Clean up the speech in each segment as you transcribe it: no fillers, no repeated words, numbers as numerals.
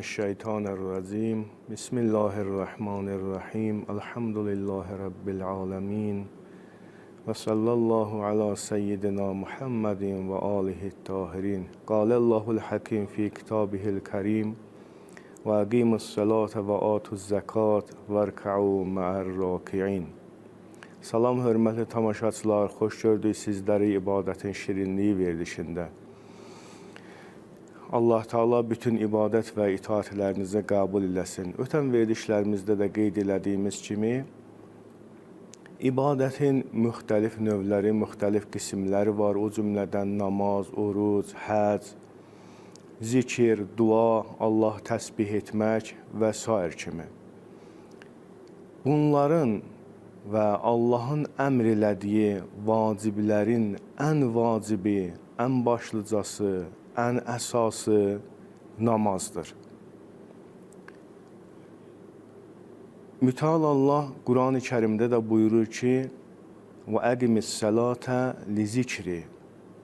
mineşşeytanirracim. Bismillahirrahmanirrahim. Elhamdülillahi Rabbil alemin. Ve sallallahu ala seyyidina Muhammedin ve alihi tahirin. Kâlellahul hakim fi kitabihil kerim. Ve aqimus salate ve atuz zekat ve rka'u ma'ar-raki'in. Salam, hörmətli tamaşaçılar, xoş gördük sizləri ibadətin şirinliyi verilişində. Allah Teala bütün ibadət və itaətlərinizi qəbul eləsin. Ötən verilişlərimizdə də qeyd elədiyimiz kimi, ibadətin müxtəlif növləri, müxtəlif qismləri var. O cümlədən namaz, oruc, həc, zikir, dua, Allah təsbih etmək və s. kimi. Bunların və Allahın əmr elədiyi vaciblərin ən vacibi, ən başlıcası, ən əsası namazdır. Mütəal Allah Quran-ı Kərimdə də buyurur ki, və əqimis sələtə li zikri.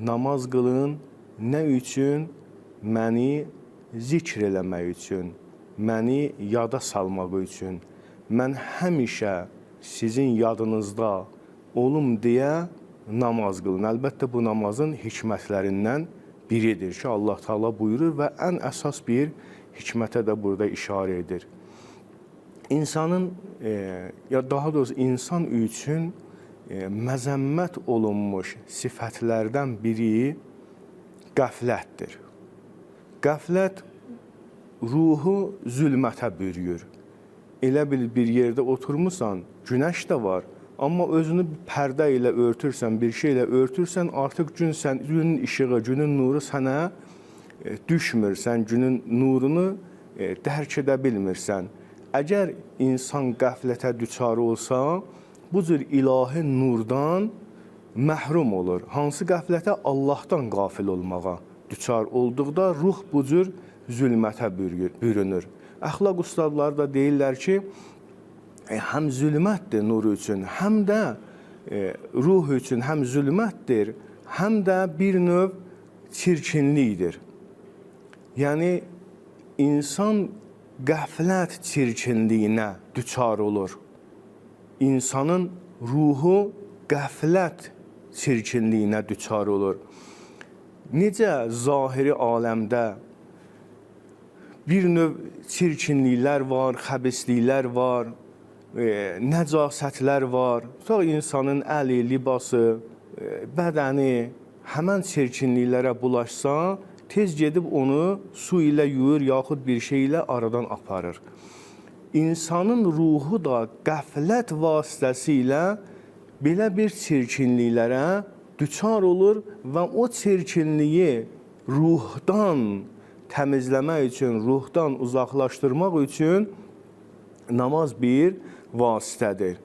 Namaz qılın nə üçün? Məni zikr eləmək üçün, məni yada salmaq üçün. Mən həmişə sizin yadınızda olum deyə namaz qılın. Əlbəttə bu namazın hikmətlərindən biridir ki, Allah Teala buyurur və ən əsas bir hikmətə də burada işarə edir. İnsanın, ya daha doğrusu insan üçün məzəmmət olunmuş sifətlərdən biri qəflətdir. Qəflət ruhu zülmətə bürüyür. Elə bil bir yerdə oturmuşsan, günəş də var, amma özünü pərdə ilə örtürsən, bir şey ilə örtürsən, artıq günün işığı, günün nuru sənə düşmür, sən günün nurunu dərk edə bilmirsən. Əgər insan qəflətə düçar olsa, bu cür ilahi nurdan məhrum olur. Hansı qəflətə? Allahdan qafil olmağa düçar olduqda ruh bu cür zülmətə bürünür. Əxlaq ustadları da deyirlər ki, həm zülmətdir nur üçün, həm də ruh üçün həm zülmətdir, həm də bir növ çirkinlikdir. Yəni, insan qəflət çirkinliyinə düçar olur. İnsanın ruhu qəflət çirkinliyinə düçar olur. Necə zahiri aləmdə bir növ çirkinliklər var, xəbisliklər var, nəcasətlər var. Sonra insanın əli, libası, bədəni həmən çirkinliklərə bulaşsa, tez gedib onu su ilə yuyur, yaxud bir şey ilə aradan aparır. İnsanın ruhu da qəflət vasitəsilə belə bir çirkinliklərə düçar olur və o çirkinliyi ruhdan təmizləmək üçün, ruhdan uzaqlaşdırmaq üçün namaz bir vasitədir.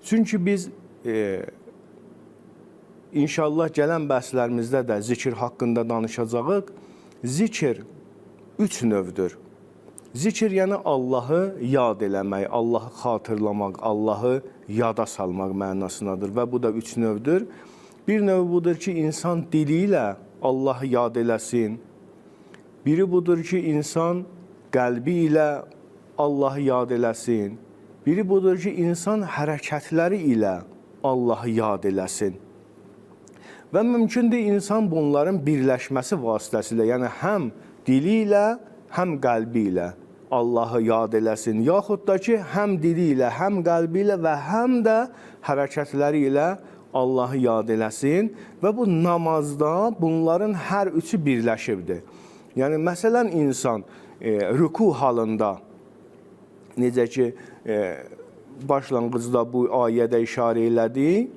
Çünki biz inşallah gələn bəhslərimizdə də zikir haqqında danışacağıq. Zikir üç növdür. Zikir yəni Allahı yad eləmək, Allahı xatırlamaq, Allahı yada salmaq mənasındadır və bu da üç növdür. Bir növ budur ki, insan dili ilə Allahı yad eləsin. Biri budur ki, insan qəlbi ilə Allahı yad eləsin. Biri budur ki, insan hərəkətləri ilə Allahı yad eləsin. Və mümkündür insan bunların birləşməsi vasitəsilə, yəni həm dili ilə, həm qəlbi ilə Allahı yad eləsin. Yaxud da ki, həm dili ilə, həm qəlbi ilə və həm də hərəkətləri ilə Allahı yad eləsin. Və bu namazda bunların hər üçü birləşibdir. Yəni, məsələn, insan rüku halında, necə ki, başlanğıcda bu ayədə işarə elədik,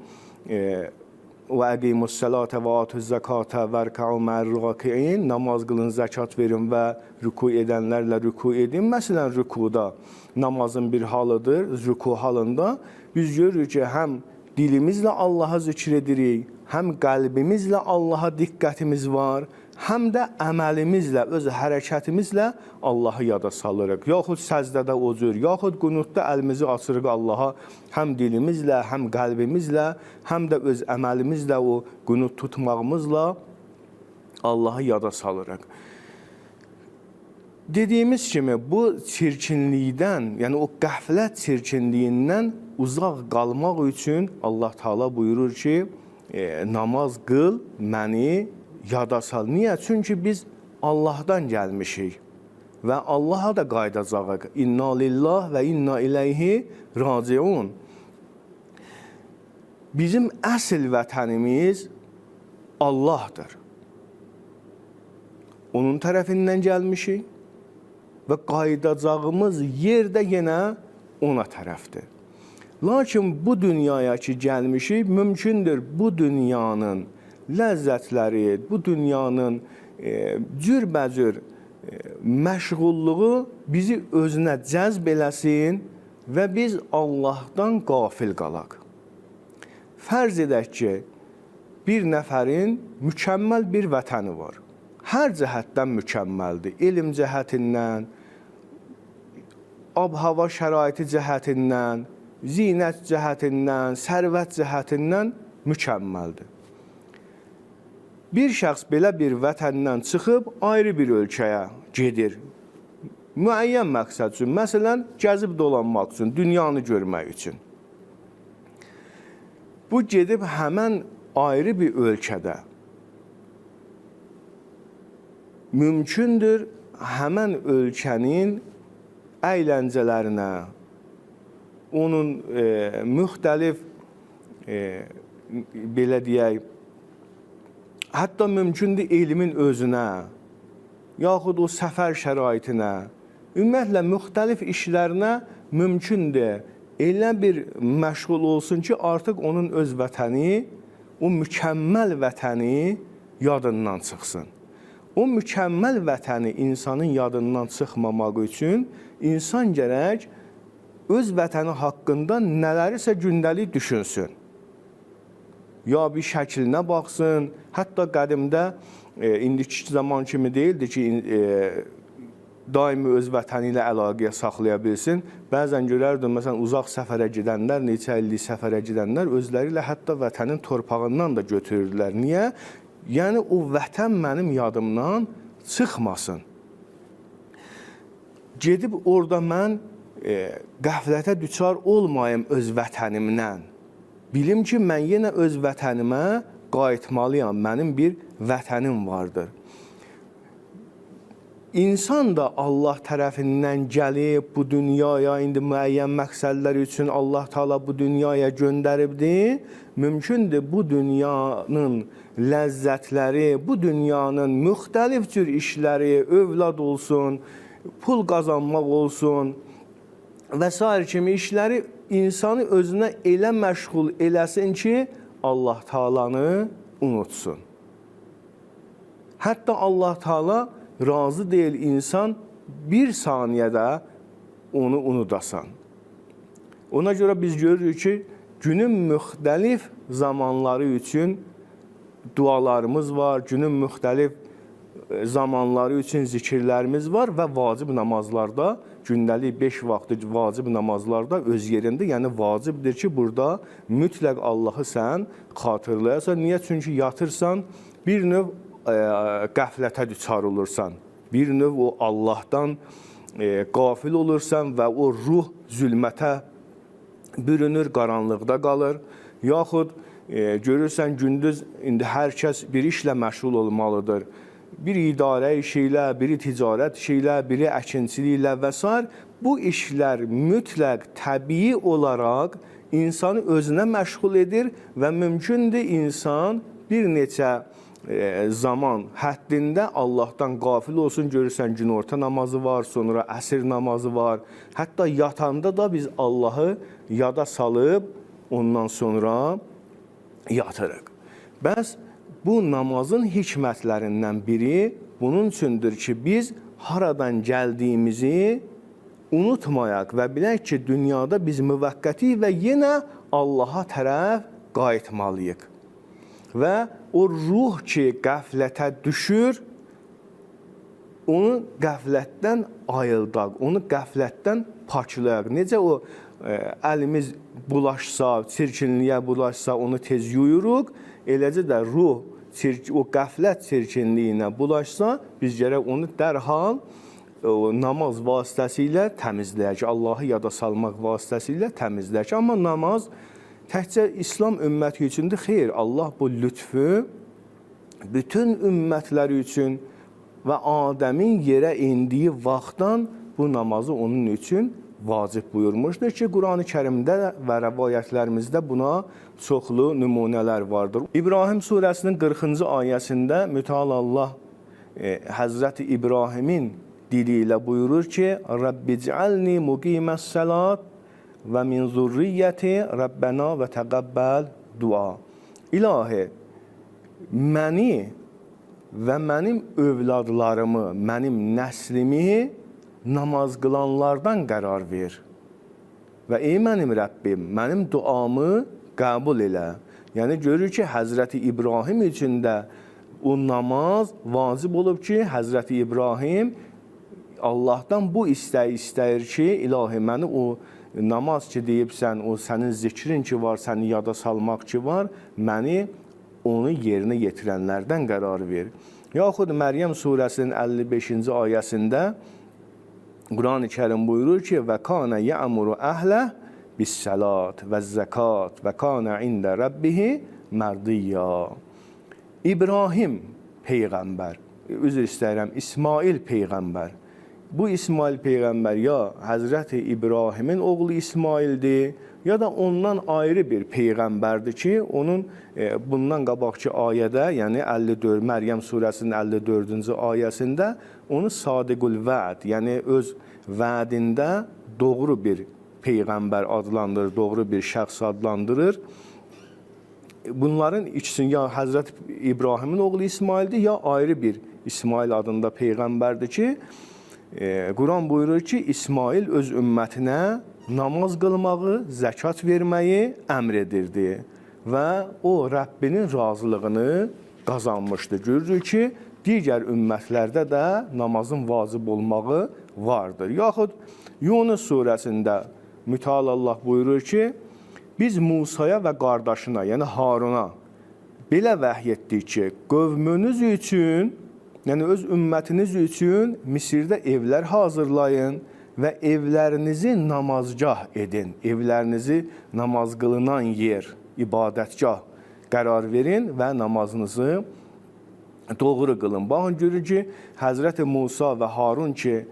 və əqimus sələtə və atuz zəkatə və rka'u ma'ar-raki'in, namaz qılın, zəkat verin və rüku edənlərlə rüku edin. Məsələn, rükuda namazın bir halıdır, rüku halında biz görürük ki, həm dilimizlə Allaha zikr edirik, həm qəlbimizlə Allaha diqqətimiz var, həm də əməlimizlə, öz hərəkətimizlə Allahı yada salırıq. Yaxud səzdədə o cür, yaxud qunutda əlimizi açırıq Allaha həm dilimizlə, həm qəlbimizlə, həm də öz əməlimizlə, o qunut tutmağımızla Allahı yada salırıq. Dediyimiz kimi bu çirkinlikdən, yəni o qəflət çirkinliyindən uzaq qalmaq üçün Allah Taala buyurur ki, namaz qıl, məni yada sal. Niyə? Çünki biz Allahdan gəlmişik və Allaha da qayıdacağıq. İnna lillah və inna ileyhi raciun. Bizim əsl vətənimiz Allahdır. Onun tərəfindən gəlmişik və qayıdacağımız yer də yenə ona tərəfdir. Lakin bu dünyaya ki gəlmişik, mümkündür bu dünyanın ləzzətləri, bu dünyanın cürbəcür məşğulluğu bizi özünə cəzb eləsin və biz Allahdan qafil qalaq. Fərz edək ki, bir nəfərin mükəmməl bir vətəni var. Hər cəhətdən mükəmməldir. Elm cəhətindən, ab-hava şəraiti cəhətindən, zinət cəhətindən, sərvət cəhətindən mükəmməldir. Bir şəxs belə bir vətəndən çıxıb ayrı bir ölkəyə gedir. Müəyyən məqsəd üçün, məsələn, gəzib dolanmaq üçün, dünyanı görmək üçün. Bu gedib həmən ayrı bir ölkədə mümkündür həmən ölkənin əyləncələrinə, onun müxtəlif, belə deyək, hətta mümkündür elmin özünə, yaxud o səfər şəraitinə, ümumiyyətlə müxtəlif işlərinə mümkündür elə bir məşğul olsun ki, artıq onun öz vətəni, o mükəmməl vətəni yadından çıxsın. O mükəmməl vətəni insanın yadından çıxmamaq üçün insan gərək öz vətəni haqqında nələrisə gündəlik düşünsün. Ya bir şəklinə baxsın, hətta qədimdə, indiki zaman kimi deyildi ki, daimi öz vətəni ilə əlaqəyə saxlaya bilsin. Bəzən görərdim, məsələn, uzaq səfərə gedənlər, neçə illik səfərə gedənlər özləri ilə hətta vətənin torpağından da götürürdülər. Niyə? Yəni, o vətən mənim yadımdan çıxmasın. Gedib orada mən qəflətə düçar olmayım öz vətənimdən. Bilim ki, mən yenə öz vətənimə qayıtmalıyam. Mənim bir vətənim vardır. İnsan da Allah tərəfindən gəlib bu dünyaya, indi müəyyən məqsədlər üçün Allah Taala bu dünyaya göndəribdir. Mümkündür bu dünyanın ləzzətləri, bu dünyanın müxtəlif cür işləri, övlad olsun, pul qazanmaq olsun və s. kimi işləri insanı özünə elə məşğul eləsin ki, Allah Taalanı unutsun. Hətta Allah Taala razı deyil insan bir saniyədə onu unudasan. Ona görə biz görürük ki, günün müxtəlif zamanları üçün dualarımız var, günün müxtəlif zamanları üçün zikirlərimiz var və vacib namazlarda, gündəlik 5 vaxtı vacib namazlarda öz yerində, yəni vacibdir ki, burada mütləq Allahı sən xatırlayasan. Niyə? Çünki yatırsan, bir növ qəflətə düçar olursan, bir növ o Allahdan qafil olursan və o ruh zülmətə bürünür, qaranlıqda qalır. Yaxud görürsən, gündüz indi hər kəs bir işlə məşğul olmalıdır. Biri idarə işi ilə, biri ticarət işi ilə, biri əkinçilik ilə və s. Bu işlər mütləq təbii olaraq insanı özünə məşğul edir və mümkündür insan bir neçə zaman həddində Allahdan qafil olsun. Görürsən, günorta namazı var, sonra əsr namazı var. Hətta yatanda da biz Allahı yada salıb ondan sonra yatırıq. Bəs bu namazın hikmətlərindən biri bunun üçündür ki, biz haradan gəldiyimizi unutmayaq və bilək ki, dünyada biz müvəqqəti və yenə Allaha tərəf qayıtmalıyıq. Və o ruh ki, qəflətə düşür, onu qəflətdən ayıldaq, onu qəflətdən paklayaq. Necə o əlimiz bulaşsa, çirkinliyə bulaşsa, onu tez yuyuruq, eləcə də ruh o qəflət çirkinliyinə bulaşsa, biz gərək onu dərhal o namaz vasitəsilə təmizləyək, Allahı yada salmaq vasitəsilə təmizləyək. Amma namaz təkcə İslam ümməti üçündür. Xeyr, Allah bu lütfü bütün ümmətlər üçün və Adəmin yerə indiyi vaxtdan bu namazı onun üçün vacib buyurmuşdur ki, Quran-ı Kərimdə və rəvayətlərimizdə buna çoxlu nümunələr vardır. İbrahim surəsinin 40-cı ayəsində mütəal Allah Həzrəti İbrahimin dili ilə buyurur ki, Rabbic'alni muqiməs-salat və min zurriyyəti Rabbena və təqəbbəl dua. İlahi, məni və mənim övladlarımı, mənim nəslimi namaz qılanlardan qərar ver. Və ey mənim Rəbbim, mənim duamı qəbul elə. Yəni, görür ki, Həzrəti İbrahim üçün də o namaz vacib olub ki, Həzrəti İbrahim Allahdan bu istəyi istəyir ki, ilahi, məni o namaz ki deyibsən, o sənin zikrin ki var, səni yada salmaq ki var, məni onu yerinə yetirənlərdən qərar ver. Yaxud Məryəm surəsinin 55-ci ayəsində Quran-ı Kərim buyurur ki, və kana ya'muru əhlə bis-salat və zəkat və kana ində rəbbihi mərdiyya. İbrahim peyğəmbər, üzr istəyirəm, İsmail peyğəmbər. Bu İsmail peyğəmbər ya Həzrəti İbrahimin oğlu İsmaildir, ya da ondan ayrı bir peyğəmbərdir ki, onun bundan qabaqki ayədə, yəni 54, Məryəm surəsinin 54-cü ayəsində onu sadiqul vəd, yəni öz vədində doğru bir peyğəmbər adlandırır, doğru bir şəxs adlandırır. Bunların ikisinin ya Həzrət İbrahimin oğlu İsmaildir, ya ayrı bir İsmail adında peyğəmbərdir ki, Quran buyurur ki, İsmail öz ümmətinə namaz qılmağı, zəkat verməyi əmr edirdi və o Rəbbinin razılığını qazanmışdı. Görürük ki, digər ümmətlərdə də namazın vacib olmağı vardır. Yaxud Yunus surəsində mütəal Allah buyurur ki, biz Musaya və qardaşına, yəni Haruna belə vəhy etdik ki, qövmünüz üçün, yəni öz ümmətiniz üçün Misirdə evlər hazırlayın və evlərinizi namazgah edin. Evlərinizi namaz qılınan yer, ibadətgah qərar verin və namazınızı doğru qılın. Baxın, görür ki, Həzrəti Musa və Harun ki,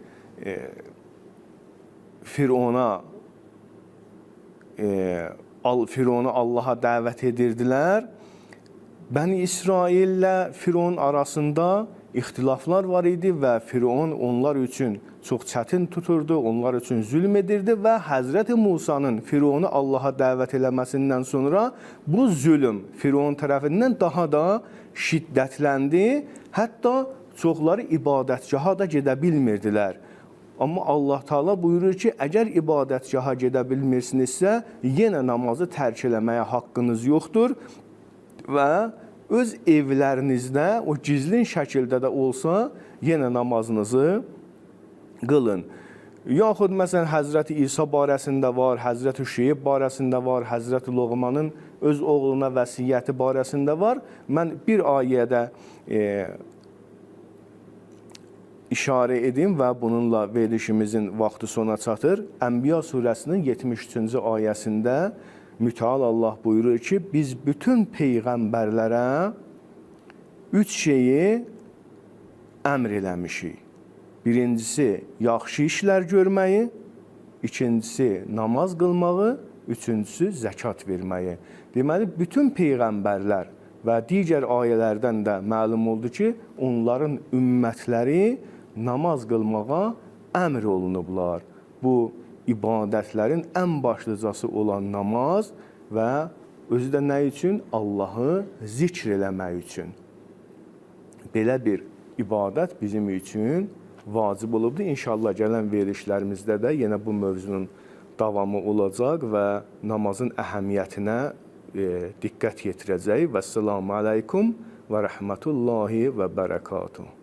Firona Allaha dəvət edirdilər. Bəni İsraillə Firon arasında ixtilaflar var idi və Firon onlar üçün çox çətin tuturdu, onlar üçün zülm edirdi və Həzrəti Musanın Fironu Allaha dəvət eləməsindən sonra bu zülm Firon tərəfindən daha da şiddətləndi. Hətta çoxları ibadətgaha da gedə bilmirdilər. Amma Allah Taala buyurur ki, əgər ibadətgaha gedə bilmirsinizsə, yenə namazı tərk eləməyə haqqınız yoxdur və öz evlərinizdə, o gizlin şəkildə də olsa, yenə namazınızı qılın. Yaxud, məsələn, Həzrəti İsa barəsində var, Həzrəti Şeyb barəsində var, Həzrəti Loğmanın öz oğluna vəsiyyəti barəsində var. Mən bir ayədə işarə edim və bununla verilişimizin vaxtı sona çatır. Ənbiya surəsinin 73-cü ayəsində mütəal Allah buyurur ki, biz bütün peyğəmbərlərə 3 şeyi əmr eləmişik. Birincisi, yaxşı işlər görməyi, ikincisi, namaz qılmağı, üçüncüsü, zəkat verməyi. Deməli, bütün peyğəmbərlər və digər ayələrdən də məlum oldu ki, onların ümmətləri namaz qılmağa əmr olunublar. Bu, ibadətlərin ən başlıcası olan namaz və özü də nə üçün? Allahı zikr eləmək üçün. Belə bir ibadət bizim üçün vacib olubdur. İnşallah gələn verilişlərimizdə də yenə bu mövzunun davamı olacaq və namazın əhəmiyyətinə diqqət yetirəcək. Vəssalamu aleykum və rəhmətullahi və bərəkatuhu.